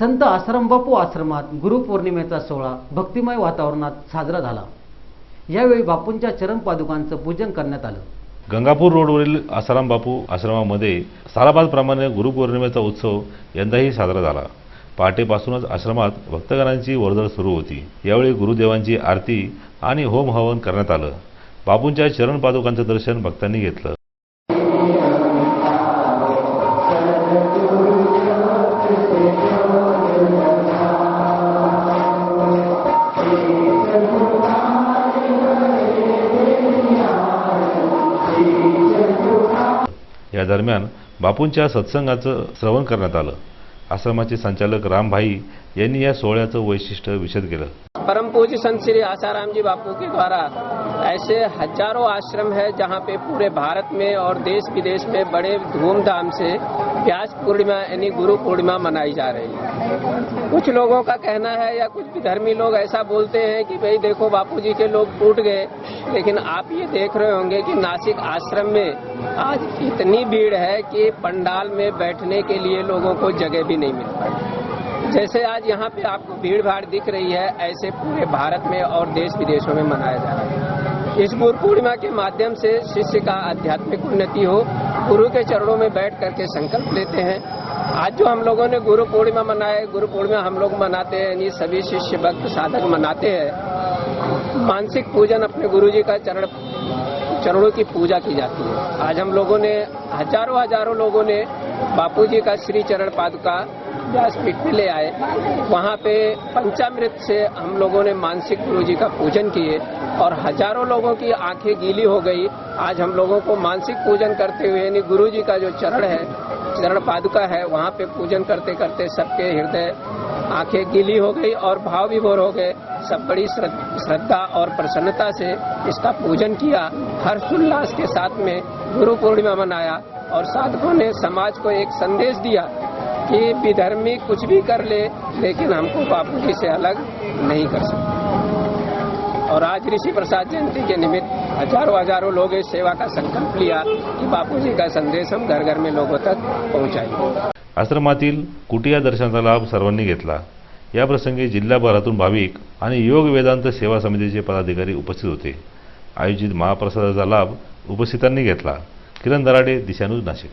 संत आश्रमबापू आश्रमात गुरुपौर्णिमेचा सोहळा भक्तिमय वातावरणात साजरा झाला। यावेळी बापूंच्या चरणपादुकांचं पूजन करण्यात आलं। गंगापूर रोडवरील आसारामबापू आश्रमामध्ये सालाबादप्रमाणे गुरुपौर्णिमेचा उत्सव यंदाही साजरा झाला। पहाटेपासूनच आश्रमात भक्तगणांची वर्दळ सुरू होती। यावेळी गुरुदेवांची आरती आणि होम हवन करण्यात आलं। बापूंच्या चरणपादुकांचं दर्शन भक्तांनी घेतलं। या दरम्यान बापूंच्या सत्संगाचं श्रवण करण्यात आलं। आश्रमाचे संचालक रामभाई यांनी या सोहळ्याचं वैशिष्ट्य विशद केलं। परम पूज्य संत श्री आसाराम जी बापू के द्वारा ऐसे हजारों आश्रम है जहाँ पे पूरे भारत में और देश विदेश में बड़े धूमधाम से व्यास पूर्णिमा यानी गुरु पूर्णिमा मनाई जा रही है। कुछ लोगों का कहना है या कुछ विधर्मी लोग ऐसा बोलते हैं कि भाई देखो बापूजी के लोग टूट गए, लेकिन आप ये देख रहे होंगे कि नासिक आश्रम में आज इतनी भीड़ है कि पंडाल में बैठने के लिए लोगों को जगह भी नहीं मिल पाई। जैसे आज यहाँ पे आपको भीड़ भाड़ दिख रही है, ऐसे पूरे भारत में और देश विदेशों में मनाया जा रहा है। इस गुरु पूर्णिमा के माध्यम से शिष्य का आध्यात्मिक उन्नति हो, गुरु के चरणों में बैठ करके संकल्प लेते हैं। आज जो हम लोगों ने गुरु पूर्णिमा मनाए, गुरु पूर्णिमा हम लोग मनाते हैं, यानी सभी शिष्य भक्त साधक मनाते हैं। मानसिक पूजन अपने गुरु जी का चरणों की पूजा की जाती है। आज हम लोगों ने हजारों लोगों ने बापू जी का श्री चरण पादुका व्यासपीठ पे ले आए। वहाँ पे पंचामृत से हम लोगों ने मानसिक गुरु जी का पूजन किए और हजारों लोगों की आंखें गीली हो गई। आज हम लोगों को मानसिक पूजन करते हुए यानी गुरु जी का जो चरण है, चरण पादुका है, वहाँ पे पूजन करते करते सबके हृदय आंखें गीली हो गई और भाव विभोर हो गए। सब बड़ी श्रद्धा और प्रसन्नता से इसका पूजन किया, हर्षोल्लास के साथ में गुरु पूर्णिमा मनाया और साधकों ने समाज को एक संदेश दिया कि विधर्मी कुछ भी कर ले, लेकिन हमको बापू जी से अलग नहीं कर सकते। और आज ऋषि प्रसाद जयंती के निमित्त हजारों लोग इस सेवा का संकल्प लिया कि बापू जी का संदेश हम घर घर में लोगों तक पहुंचाएंगे। आश्रमातील कुटिया दर्शनाचा लाभ सर्वांनी घेतला। या प्रसंगी जिल्हाभरातून भाविक आणि योग वेदांत सेवा समितीचे पदाधिकारी उपस्थित होते। आयोजित महाप्रसादाचा लाभ उपस्थितांनी घेतला। किरण दराडे, दिशा न्यूज, नाशिक।